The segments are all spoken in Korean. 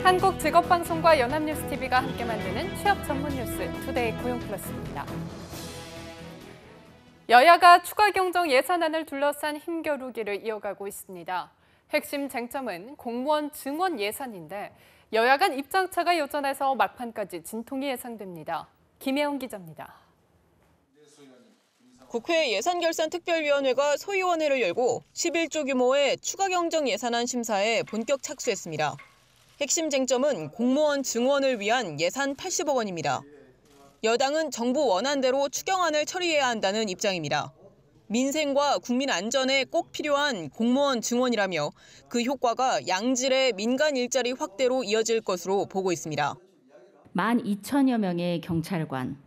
한국직업방송과 연합뉴스TV가 함께 만드는 취업 전문 뉴스 투데이 고용플러스입니다. 여야가 추가 경정 예산안을 둘러싼 힘겨루기를 이어가고 있습니다. 핵심 쟁점은 공무원 증원 예산인데 여야 간 입장차가 여전해서 막판까지 진통이 예상됩니다. 김혜영 기자입니다. 국회 예산결산특별위원회가 소위원회를 열고 11조 규모의 추가 경정 예산안 심사에 본격 착수했습니다. 핵심 쟁점은 공무원 증원을 위한 예산 80억 원입니다. 여당은 정부 원안대로 추경안을 처리해야 한다는 입장입니다. 민생과 국민 안전에 꼭 필요한 공무원 증원이라며 그 효과가 양질의 민간 일자리 확대로 이어질 것으로 보고 있습니다. 12,000여 명의 경찰관,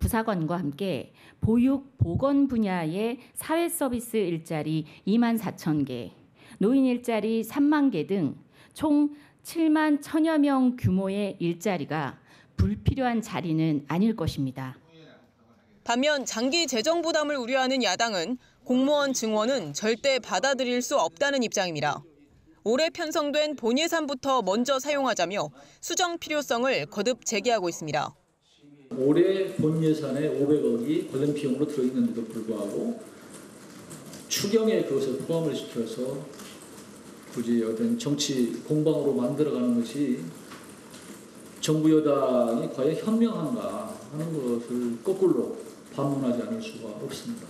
부사관과 함께 보육, 보건 분야의 사회 서비스 일자리 24,000개, 노인 일자리 3만 개 등 총 7만 1,000여 명 규모의 일자리가 불필요한 자리는 아닐 것입니다. 반면 장기 재정 부담을 우려하는 야당은 공무원 증원은 절대 받아들일 수 없다는 입장입니다. 올해 편성된 본 예산부터 먼저 사용하자며 수정 필요성을 거듭 제기하고 있습니다. 올해 본 예산에 500억이 관련 비용으로 들어있는데도 불구하고 추경에 그것을 포함을 시켜서 굳이 어떤 정치 공방으로 만들어가는 것이 정부 여당이 과연 현명한가 하는 것을 거꾸로 반문하지 않을 수가 없습니다.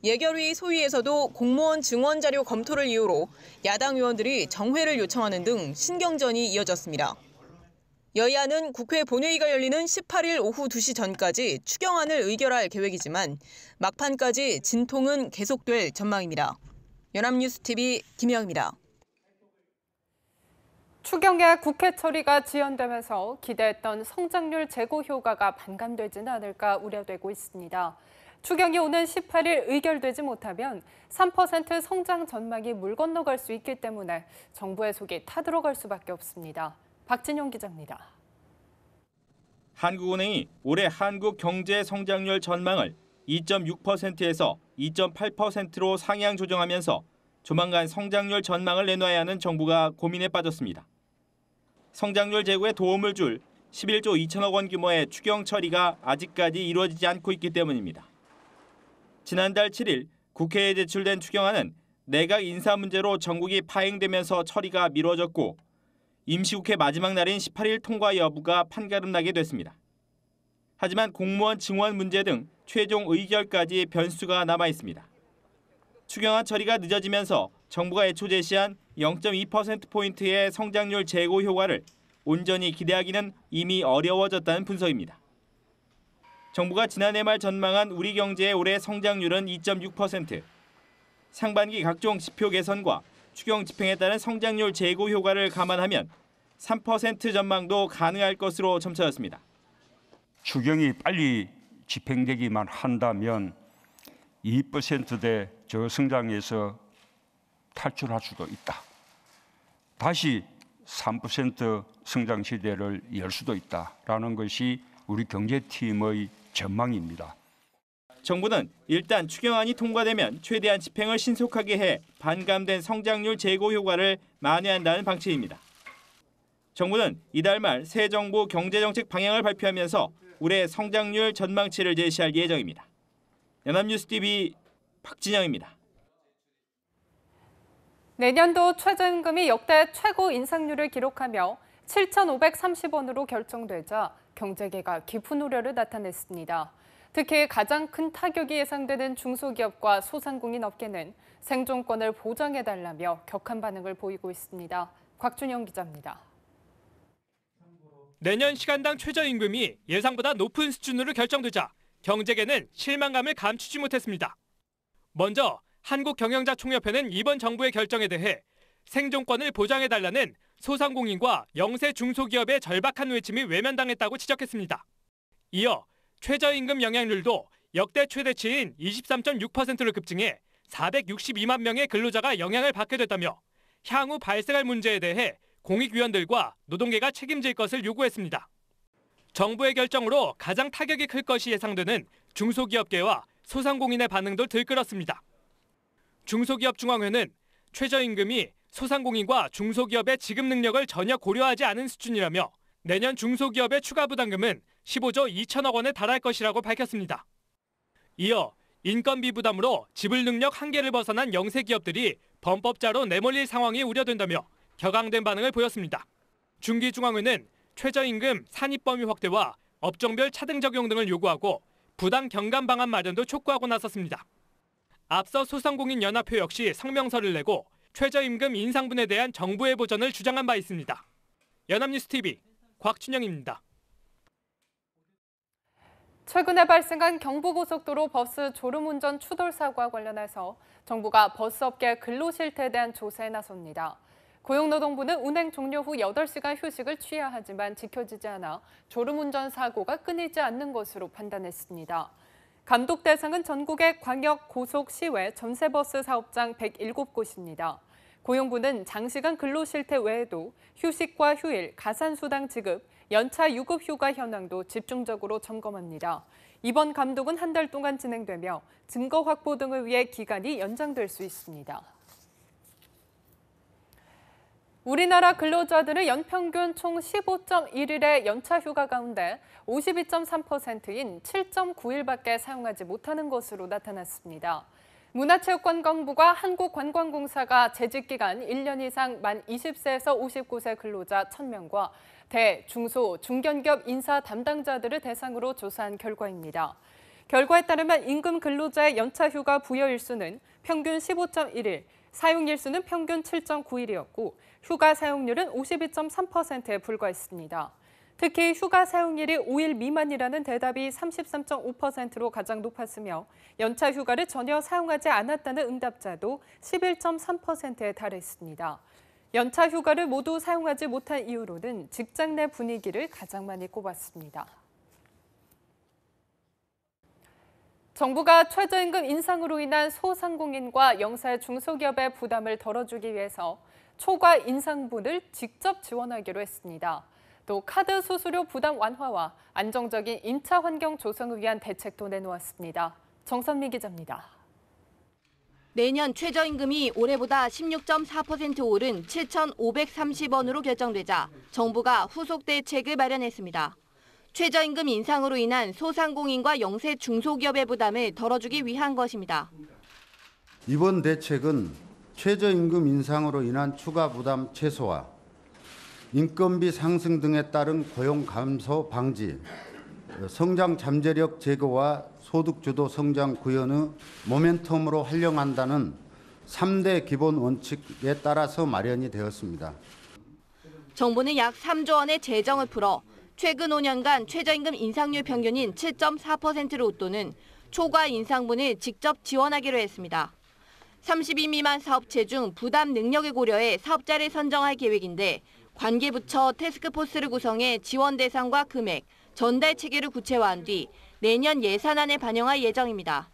예결위 소위에서도 공무원 증원 자료 검토를 이유로 야당 의원들이 정회를 요청하는 등 신경전이 이어졌습니다. 여야는 국회 본회의가 열리는 18일 오후 2시 전까지 추경안을 의결할 계획이지만 막판까지 진통은 계속될 전망입니다. 연합뉴스TV 김혜영입니다. 추경의 국회 처리가 지연되면서 기대했던 성장률 제고 효과가 반감되지는 않을까 우려되고 있습니다. 추경이 오는 18일 의결되지 못하면 3% 성장 전망이 물 건너갈 수 있기 때문에 정부의 속이 타들어갈 수밖에 없습니다. 박진영 기자입니다. 한국은행이 올해 한국 경제 성장률 전망을 2.6%에서 2.8%로 상향 조정하면서 조만간 성장률 전망을 내놔야 하는 정부가 고민에 빠졌습니다. 성장률 제고에 도움을 줄 11조 2천억 원 규모의 추경 처리가 아직까지 이루어지지 않고 있기 때문입니다. 지난달 7일 국회에 제출된 추경안은 내각 인사 문제로 전국이 파행되면서 처리가 미뤄졌고 임시국회 마지막 날인 18일 통과 여부가 판가름나게 됐습니다. 하지만 공무원 증원 문제 등 최종 의결까지 변수가 남아 있습니다. 추경안 처리가 늦어지면서 정부가 애초 제시한 0.2%포인트의 성장률 제고 효과를 온전히 기대하기는 이미 어려워졌다는 분석입니다. 정부가 지난해 말 전망한 우리 경제의 올해 성장률은 2.6%. 상반기 각종 지표 개선과 추경 집행에 따른 성장률 제고 효과를 감안하면 3% 전망도 가능할 것으로 점쳐졌습니다. 추경이 빨리 집행되기만 한다면 2%대 저성장에서 탈출할 수도 있다. 다시 3% 성장 시대를 열 수도 있다라는 것이 우리 경제팀의 전망입니다. 정부는 일단 추경안이 통과되면 최대한 집행을 신속하게 해 반감된 성장률 제고 효과를 만회한다는 방침입니다. 정부는 이달 말 새 정부 경제정책 방향을 발표하면서 올해 성장률 전망치를 제시할 예정입니다. 연합뉴스TV 박진영입니다. 내년도 최저임금이 역대 최고 인상률을 기록하며 7,530원으로 결정되자 경제계가 깊은 우려를 나타냈습니다. 특히 가장 큰 타격이 예상되는 중소기업과 소상공인 업계는 생존권을 보장해달라며 격한 반응을 보이고 있습니다. 곽준영 기자입니다. 내년 시간당 최저임금이 예상보다 높은 수준으로 결정되자 경제계는 실망감을 감추지 못했습니다. 먼저 한국경영자총협회는 이번 정부의 결정에 대해 생존권을 보장해달라는 소상공인과 영세 중소기업의 절박한 외침이 외면당했다고 지적했습니다. 이어 최저임금 영향률도 역대 최대치인 23.6%로 급증해 462만 명의 근로자가 영향을 받게 됐다며 향후 발생할 문제에 대해 공익위원들과 노동계가 책임질 것을 요구했습니다. 정부의 결정으로 가장 타격이 클 것이 예상되는 중소기업계와 소상공인의 반응도 들끓었습니다. 중소기업중앙회는 최저임금이 소상공인과 중소기업의 지급 능력을 전혀 고려하지 않은 수준이라며 내년 중소기업의 추가 부담금은 15조 2천억 원에 달할 것이라고 밝혔습니다. 이어 인건비 부담으로 지불 능력 한계를 벗어난 영세기업들이 범법자로 내몰릴 상황이 우려된다며 격앙된 반응을 보였습니다. 중기중앙회는 최저임금 산입 범위 확대와 업종별 차등 적용 등을 요구하고 부당 경감 방안 마련도 촉구하고 나섰습니다. 앞서 소상공인 연합회 역시 성명서를 내고 최저임금 인상분에 대한 정부의 보전을 주장한 바 있습니다. 연합뉴스TV 곽춘영입니다. 최근에 발생한 경부고속도로 버스 졸음운전 추돌 사고와 관련해서 정부가 버스업계 근로실태에 대한 조사에 나섭니다. 고용노동부는 운행 종료 후 8시간 휴식을 취해야 하지만 지켜지지 않아 졸음운전 사고가 끊이지 않는 것으로 판단했습니다. 감독 대상은 전국의 광역, 고속, 시외, 전세버스 사업장 107곳입니다. 고용부는 장시간 근로실태 외에도 휴식과 휴일, 가산수당 지급, 연차 유급 휴가 현황도 집중적으로 점검합니다. 이번 감독은 한 달 동안 진행되며 증거 확보 등을 위해 기간이 연장될 수 있습니다. 우리나라 근로자들은 연평균 총 15.1일의 연차 휴가 가운데 52.3%인 7.9일밖에 사용하지 못하는 것으로 나타났습니다. 문화체육관광부가 한국관광공사가 재직기간 1년 이상 만 20세에서 59세 근로자 1,000명과 대, 중소, 중견기업 인사 담당자들을 대상으로 조사한 결과입니다. 결과에 따르면 임금 근로자의 연차 휴가 부여 일수는 평균 15.1일, 사용 일수는 평균 7.9일이었고 휴가 사용률은 52.3%에 불과했습니다. 특히 휴가 사용일이 5일 미만이라는 대답이 33.5%로 가장 높았으며 연차 휴가를 전혀 사용하지 않았다는 응답자도 11.3%에 달했습니다. 연차 휴가를 모두 사용하지 못한 이유로는 직장 내 분위기를 가장 많이 꼽았습니다. 정부가 최저임금 인상으로 인한 소상공인과 영세 중소기업의 부담을 덜어주기 위해서 초과 인상분을 직접 지원하기로 했습니다. 또 카드 수수료 부담 완화와 안정적인 임차 환경 조성을 위한 대책도 내놓았습니다. 정선미 기자입니다. 내년 최저임금이 올해보다 16.4% 오른 7,530원으로 결정되자 정부가 후속 대책을 마련했습니다. 최저임금 인상으로 인한 소상공인과 영세 중소기업의 부담을 덜어주기 위한 것입니다. 이번 대책은 최저임금 인상으로 인한 추가 부담 최소화, 인건비 상승 등에 따른 고용 감소 방지, 성장 잠재력 제고와 소득주도 성장 구현의 모멘텀으로 활용한다는 3대 기본 원칙에 따라서 마련이 되었습니다. 정부는 약 3조 원의 재정을 풀어 최근 5년간 최저임금 인상률 평균인 7.4%를 웃도는 초과 인상분을 직접 지원하기로 했습니다. 30인 미만 사업체 중 부담 능력을 고려해 사업자를 선정할 계획인데 관계부처 태스크포스를 구성해 지원 대상과 금액, 전달 체계를 구체화한 뒤 내년 예산안에 반영할 예정입니다.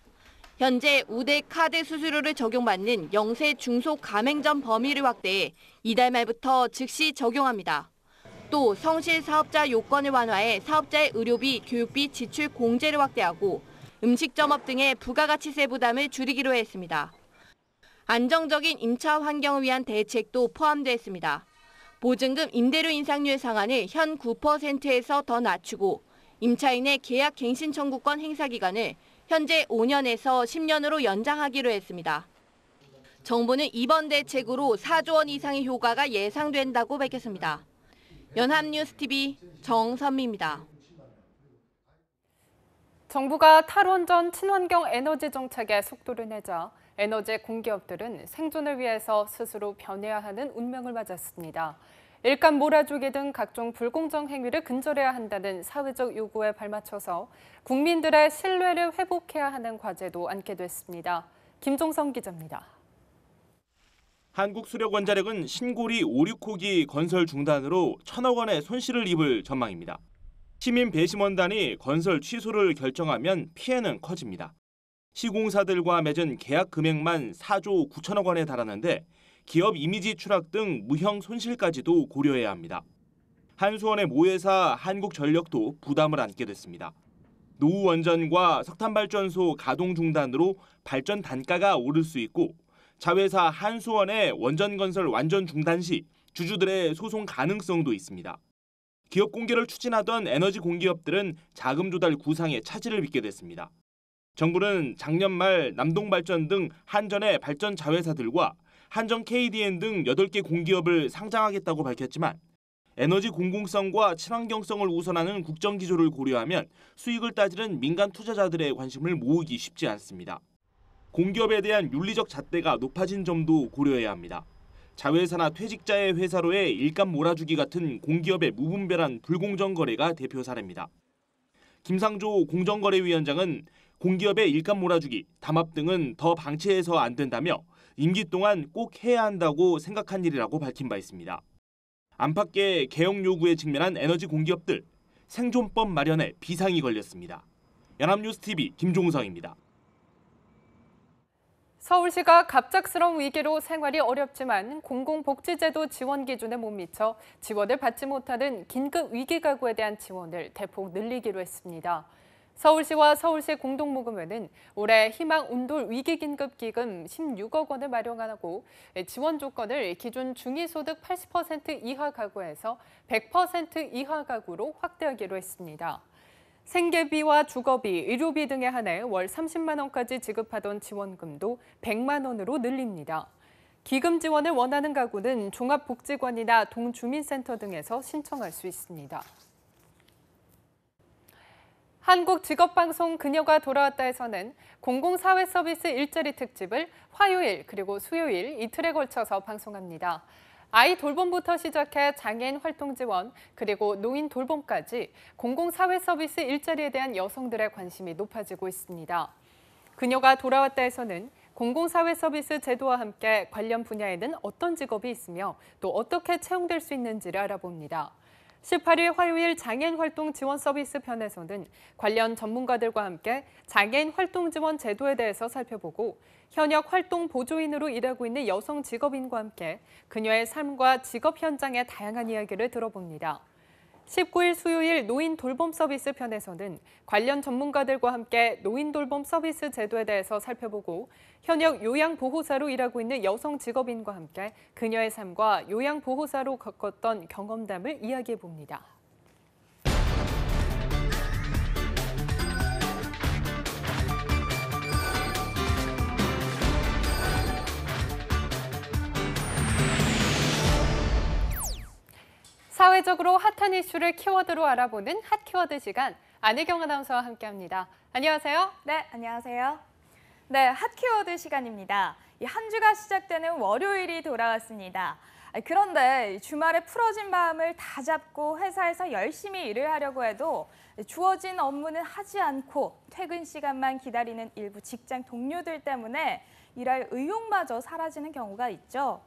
현재 우대 카드 수수료를 적용받는 영세 중소 가맹점 범위를 확대해 이달 말부터 즉시 적용합니다. 또 성실 사업자 요건을 완화해 사업자의 의료비, 교육비 지출 공제를 확대하고 음식점업 등의 부가가치세 부담을 줄이기로 했습니다. 안정적인 임차 환경을 위한 대책도 포함됐습니다. 보증금 임대료 인상률 상한을 현 9%에서 더 낮추고 임차인의 계약 갱신 청구권 행사 기간을 현재 5년에서 10년으로 연장하기로 했습니다. 정부는 이번 대책으로 4조 원 이상의 효과가 예상된다고 밝혔습니다. 연합뉴스TV 정선미입니다. 정부가 탈원전 친환경 에너지 정책에 속도를 내자 에너지 공기업들은 생존을 위해서 스스로 변해야 하는 운명을 맞았습니다. 일감 몰아주기 등 각종 불공정 행위를 근절해야 한다는 사회적 요구에 발맞춰서 국민들의 신뢰를 회복해야 하는 과제도 안게 됐습니다. 김종성 기자입니다. 한국수력원자력은 신고리 5, 6호기 건설 중단으로 1,000억 원의 손실을 입을 전망입니다. 시민 배심원단이 건설 취소를 결정하면 피해는 커집니다. 시공사들과 맺은 계약 금액만 4조 9천억 원에 달하는데 기업 이미지 추락 등 무형 손실까지도 고려해야 합니다. 한수원의 모회사 한국전력도 부담을 안게 됐습니다. 노후 원전과 석탄발전소 가동 중단으로 발전 단가가 오를 수 있고 자회사 한수원의 원전 건설 완전 중단 시 주주들의 소송 가능성도 있습니다. 기업 공개를 추진하던 에너지 공기업들은 자금 조달 구상에 차질을 빚게 됐습니다. 정부는 작년 말 남동발전 등 한전의 발전 자회사들과 한전 KDN 등 8개 공기업을 상장하겠다고 밝혔지만 에너지 공공성과 친환경성을 우선하는 국정기조를 고려하면 수익을 따지는 민간 투자자들의 관심을 모으기 쉽지 않습니다. 공기업에 대한 윤리적 잣대가 높아진 점도 고려해야 합니다. 자회사나 퇴직자의 회사로의 일감 몰아주기 같은 공기업의 무분별한 불공정 거래가 대표 사례입니다. 김상조 공정거래위원장은 공기업의 일감 몰아주기, 담합 등은 더 방치해서 안 된다며 임기 동안 꼭 해야 한다고 생각한 일이라고 밝힌 바 있습니다. 안팎의 개혁 요구에 직면한 에너지 공기업들, 생존법 마련에 비상이 걸렸습니다. 연합뉴스TV 김종성입니다. 서울시가 갑작스러운 위기로 생활이 어렵지만 공공복지제도 지원 기준에 못 미쳐 지원을 받지 못하는 긴급 위기가구에 대한 지원을 대폭 늘리기로 했습니다. 서울시와 서울시 공동모금회는 올해 희망운돌 위기긴급기금 16억 원을 마련하고 지원 조건을 기준 중위소득 80% 이하 가구에서 100% 이하 가구로 확대하기로 했습니다. 생계비와 주거비, 의료비 등에 한해 월 30만 원까지 지급하던 지원금도 100만 원으로 늘립니다. 기금 지원을 원하는 가구는 종합복지관이나 동주민센터 등에서 신청할 수 있습니다. 한국직업방송 그녀가 돌아왔다에서는 공공사회서비스 일자리 특집을 화요일 그리고 수요일 이틀에 걸쳐서 방송합니다. 아이 돌봄부터 시작해 장애인 활동 지원, 그리고 노인 돌봄까지 공공사회서비스 일자리에 대한 여성들의 관심이 높아지고 있습니다. 그녀가 돌아왔다에서는 공공사회서비스 제도와 함께 관련 분야에는 어떤 직업이 있으며 또 어떻게 채용될 수 있는지를 알아봅니다. 18일 화요일 장애인 활동 지원 서비스 편에서는 관련 전문가들과 함께 장애인 활동 지원 제도에 대해서 살펴보고 현역 활동 보조인으로 일하고 있는 여성 직업인과 함께 그녀의 삶과 직업 현장의 다양한 이야기를 들어봅니다. 19일 수요일 노인 돌봄 서비스 편에서는 관련 전문가들과 함께 노인 돌봄 서비스 제도에 대해서 살펴보고 현역 요양보호사로 일하고 있는 여성 직업인과 함께 그녀의 삶과 요양보호사로 겪었던 경험담을 이야기해봅니다. 사회적으로 핫한 이슈를 키워드로 알아보는 핫키워드 시간, 안혜경 아나운서와 함께합니다. 안녕하세요. 네, 안녕하세요. 네, 핫키워드 시간입니다. 한 주가 시작되는 월요일이 돌아왔습니다. 그런데 주말에 풀어진 마음을 다 잡고 회사에서 열심히 일을 하려고 해도 주어진 업무는 하지 않고 퇴근 시간만 기다리는 일부 직장 동료들 때문에 일할 의욕마저 사라지는 경우가 있죠.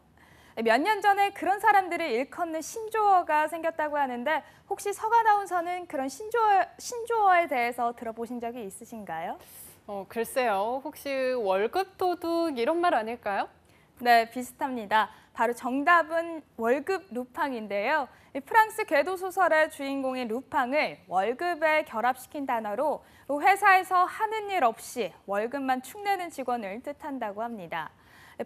몇 년 전에 그런 사람들을 일컫는 신조어가 생겼다고 하는데 혹시 석 아나운서는 그런 신조어에 대해서 들어보신 적이 있으신가요? 글쎄요. 혹시 월급 도둑 이런 말 아닐까요? 네, 비슷합니다. 바로 정답은 월급 루팡인데요. 프랑스 궤도 소설의 주인공인 루팡을 월급에 결합시킨 단어로 회사에서 하는 일 없이 월급만 축내는 직원을 뜻한다고 합니다.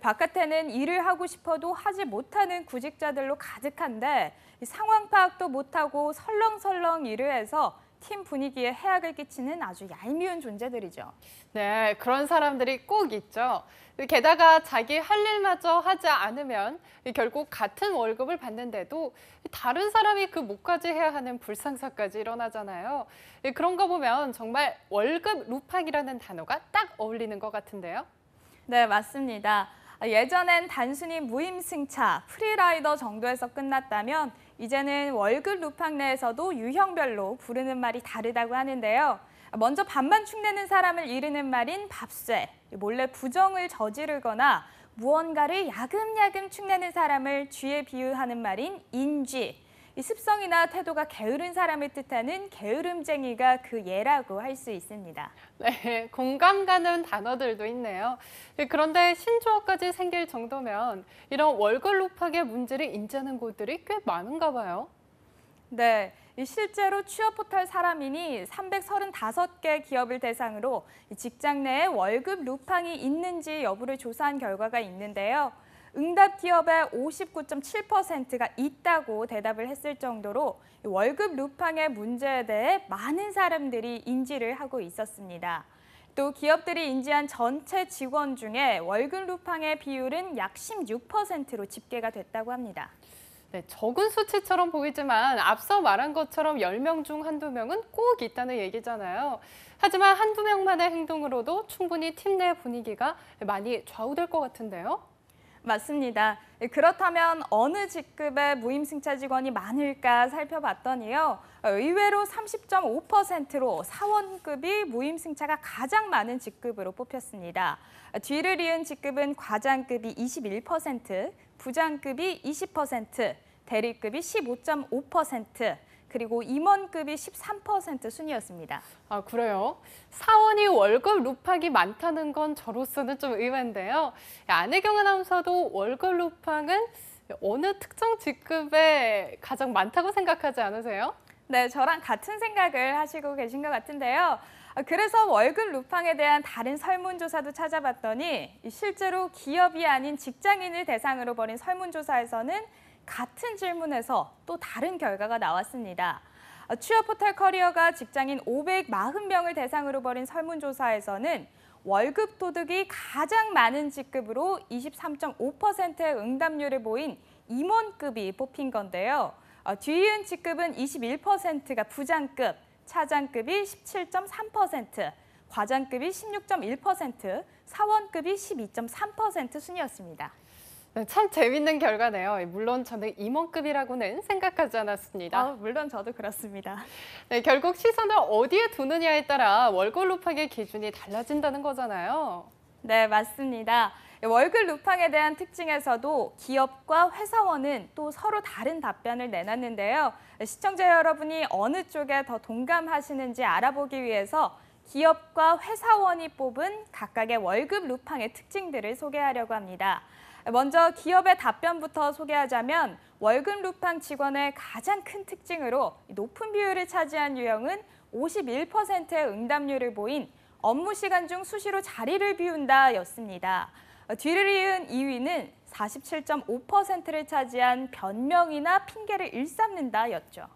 바깥에는 일을 하고 싶어도 하지 못하는 구직자들로 가득한데 상황 파악도 못하고 설렁설렁 일을 해서 팀 분위기에 해악을 끼치는 아주 얄미운 존재들이죠. 네, 그런 사람들이 꼭 있죠. 게다가 자기 할 일마저 하지 않으면 결국 같은 월급을 받는데도 다른 사람이 그 몫까지 해야 하는 불상사까지 일어나잖아요. 그런 거 보면 정말 월급 루팡이라는 단어가 딱 어울리는 것 같은데요. 네, 맞습니다. 예전엔 단순히 무임승차, 프리라이더 정도에서 끝났다면 이제는 월급 루팡 내에서도 유형별로 부르는 말이 다르다고 하는데요. 먼저 밥만 축내는 사람을 이르는 말인 밥쇠, 몰래 부정을 저지르거나 무언가를 야금야금 축내는 사람을 쥐에 비유하는 말인 인쥐, 이 습성이나 태도가 게으른 사람을 뜻하는 게으름쟁이가 그 예라고 할 수 있습니다. 네, 공감 가는 단어들도 있네요. 그런데 신조어까지 생길 정도면 이런 월급 루팡의 문제를 인지하는 곳들이 꽤 많은가 봐요. 네, 실제로 취업 포털 사람인이 335개 기업을 대상으로 직장 내에 월급 루팡이 있는지 여부를 조사한 결과가 있는데요. 응답 기업의 59.7%가 있다고 대답을 했을 정도로 월급 루팡의 문제에 대해 많은 사람들이 인지를 하고 있었습니다. 또 기업들이 인지한 전체 직원 중에 월급 루팡의 비율은 약 16%로 집계가 됐다고 합니다. 네, 적은 수치처럼 보이지만 앞서 말한 것처럼 10명 중 한두 명은 꼭 있다는 얘기잖아요. 하지만 한두 명만의 행동으로도 충분히 팀 내 분위기가 많이 좌우될 것 같은데요. 맞습니다. 그렇다면 어느 직급의 무임승차 직원이 많을까 살펴봤더니요. 의외로 30.5%로 사원급이 무임승차가 가장 많은 직급으로 뽑혔습니다. 뒤를 이은 직급은 과장급이 21%, 부장급이 20%, 대리급이 15.5%, 그리고 임원급이 13% 순이었습니다. 아, 그래요? 사원이 월급 루팡이 많다는 건 저로서는 좀 의외인데요. 안혜경 아나운서도 월급 루팡은 어느 특정 직급에 가장 많다고 생각하지 않으세요? 네, 저랑 같은 생각을 하시고 계신 것 같은데요. 그래서 월급 루팡에 대한 다른 설문조사도 찾아봤더니 실제로 기업이 아닌 직장인을 대상으로 벌인 설문조사에서는 같은 질문에서 또 다른 결과가 나왔습니다. 취업 포털 커리어가 직장인 540명을 대상으로 벌인 설문조사에서는 월급 도둑이 가장 많은 직급으로 23.5%의 응답률을 보인 임원급이 뽑힌 건데요. 뒤이은 직급은 21%가 부장급, 차장급이 17.3%, 과장급이 16.1%, 사원급이 12.3% 순이었습니다. 네, 참 재밌는 결과네요. 물론 저는 임원급이라고는 생각하지 않았습니다. 물론 저도 그렇습니다. 네, 결국 시선을 어디에 두느냐에 따라 월급 루팡의 기준이 달라진다는 거잖아요. 네, 맞습니다. 월급 루팡에 대한 특징에서도 기업과 회사원은 또 서로 다른 답변을 내놨는데요. 시청자 여러분이 어느 쪽에 더 동감하시는지 알아보기 위해서 기업과 회사원이 뽑은 각각의 월급 루팡의 특징들을 소개하려고 합니다. 먼저 기업의 답변부터 소개하자면 월급 루팡 직원의 가장 큰 특징으로 높은 비율을 차지한 유형은 51%의 응답률을 보인 업무 시간 중 수시로 자리를 비운다였습니다. 뒤를 이은 2위는 47.5%를 차지한 변명이나 핑계를 일삼는다였죠.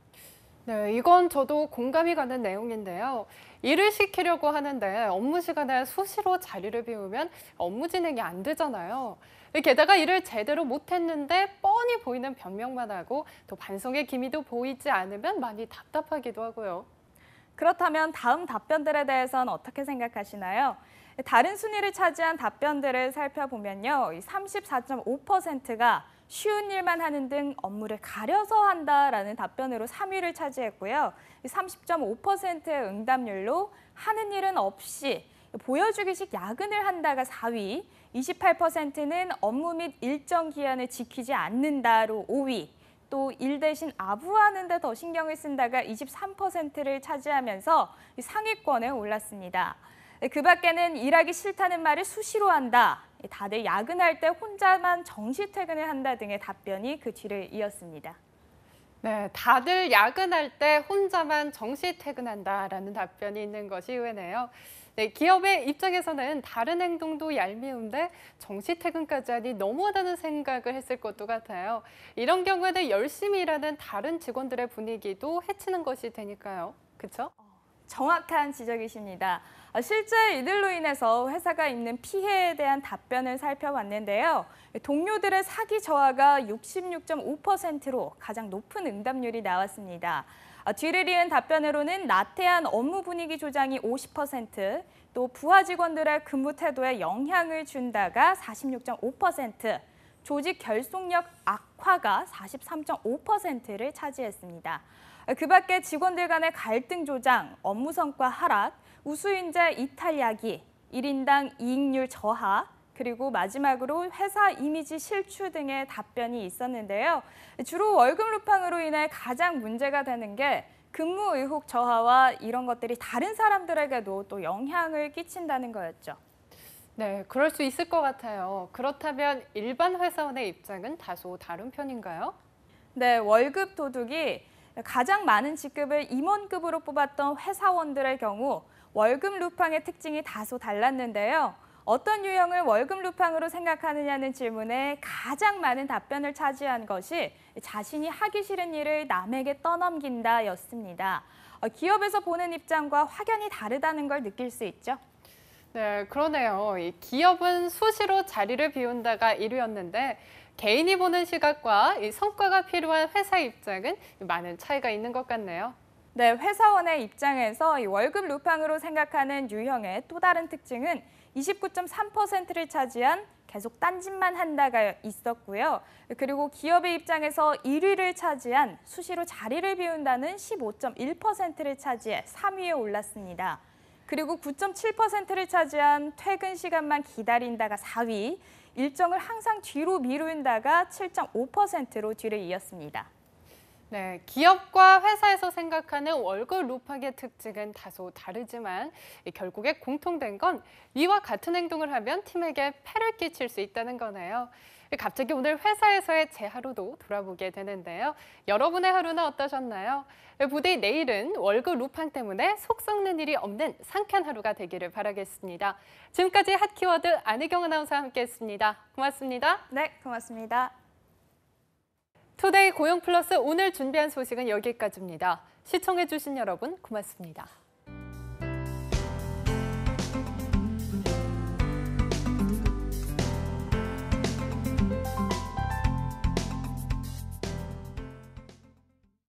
네, 이건 저도 공감이 가는 내용인데요. 일을 시키려고 하는데 업무 시간에 수시로 자리를 비우면 업무 진행이 안 되잖아요. 게다가 일을 제대로 못했는데 뻔히 보이는 변명만 하고 또 반성의 기미도 보이지 않으면 많이 답답하기도 하고요. 그렇다면 다음 답변들에 대해서는 어떻게 생각하시나요? 다른 순위를 차지한 답변들을 살펴보면요. 34.5%가 쉬운 일만 하는 등 업무를 가려서 한다라는 답변으로 3위를 차지했고요. 30.5%의 응답률로 하는 일은 없이 보여주기식 야근을 한다가 4위, 28%는 업무 및 일정 기한을 지키지 않는다로 5위, 또 일 대신 아부하는 데 더 신경을 쓴다가 23%를 차지하면서 상위권에 올랐습니다. 그 밖에는 일하기 싫다는 말을 수시로 한다, 다들 야근할 때 혼자만 정시 퇴근을 한다 등의 답변이 그 뒤를 이었습니다. 네, 다들 야근할 때 혼자만 정시 퇴근한다라는 답변이 있는 것이 의외네요. 네, 기업의 입장에서는 다른 행동도 얄미운데 정시 퇴근까지 하니 너무하다는 생각을 했을 것도 같아요. 이런 경우에는 열심히 일하는 다른 직원들의 분위기도 해치는 것이 되니까요. 그렇죠? 정확한 지적이십니다. 실제 이들로 인해서 회사가 입는 피해에 대한 답변을 살펴봤는데요. 동료들의 사기 저하가 66.5%로 가장 높은 응답률이 나왔습니다. 뒤를 이은 답변으로는 나태한 업무 분위기 조장이 50%, 또 부하 직원들의 근무 태도에 영향을 준다가 46.5%, 조직 결속력 악화가 43.5%를 차지했습니다. 그 밖에 직원들 간의 갈등 조장, 업무 성과 하락, 우수인재 이탈 야기, 1인당 이익률 저하, 그리고 마지막으로 회사 이미지 실추 등의 답변이 있었는데요. 주로 월급 루팡으로 인해 가장 문제가 되는 게 근무 의혹 저하와 이런 것들이 다른 사람들에게도 또 영향을 끼친다는 거였죠. 네, 그럴 수 있을 것 같아요. 그렇다면 일반 회사원의 입장은 다소 다른 편인가요? 네, 월급 도둑이 가장 많은 직급을 임원급으로 뽑았던 회사원들의 경우 월급 루팡의 특징이 다소 달랐는데요. 어떤 유형을 월급 루팡으로 생각하느냐는 질문에 가장 많은 답변을 차지한 것이 자신이 하기 싫은 일을 남에게 떠넘긴다였습니다. 기업에서 보는 입장과 확연히 다르다는 걸 느낄 수 있죠. 네, 그러네요. 이 기업은 수시로 자리를 비운다가 1위였는데 개인이 보는 시각과 이 성과가 필요한 회사 입장은 많은 차이가 있는 것 같네요. 네, 회사원의 입장에서 이 월급 루팡으로 생각하는 유형의 또 다른 특징은 29.3%를 차지한 계속 딴짓만 한다가 있었고요. 그리고 기업의 입장에서 1위를 차지한 수시로 자리를 비운다는 15.1%를 차지해 3위에 올랐습니다. 그리고 9.7%를 차지한 퇴근 시간만 기다린다가 4위, 일정을 항상 뒤로 미룬다가 7.5%로 뒤를 이었습니다. 네, 기업과 회사에서 생각하는 월급 루팡의 특징은 다소 다르지만 결국에 공통된 건 위와 같은 행동을 하면 팀에게 폐를 끼칠 수 있다는 거네요. 갑자기 오늘 회사에서의 제 하루도 돌아보게 되는데요. 여러분의 하루는 어떠셨나요? 부디 내일은 월급 루팡 때문에 속 썩는 일이 없는 상쾌한 하루가 되기를 바라겠습니다. 지금까지 핫키워드 안혜경 아나운서와 함께했습니다. 고맙습니다. 네, 고맙습니다. 투데이 고용 플러스 오늘 준비한 소식은 여기까지입니다. 시청해주신 여러분 고맙습니다.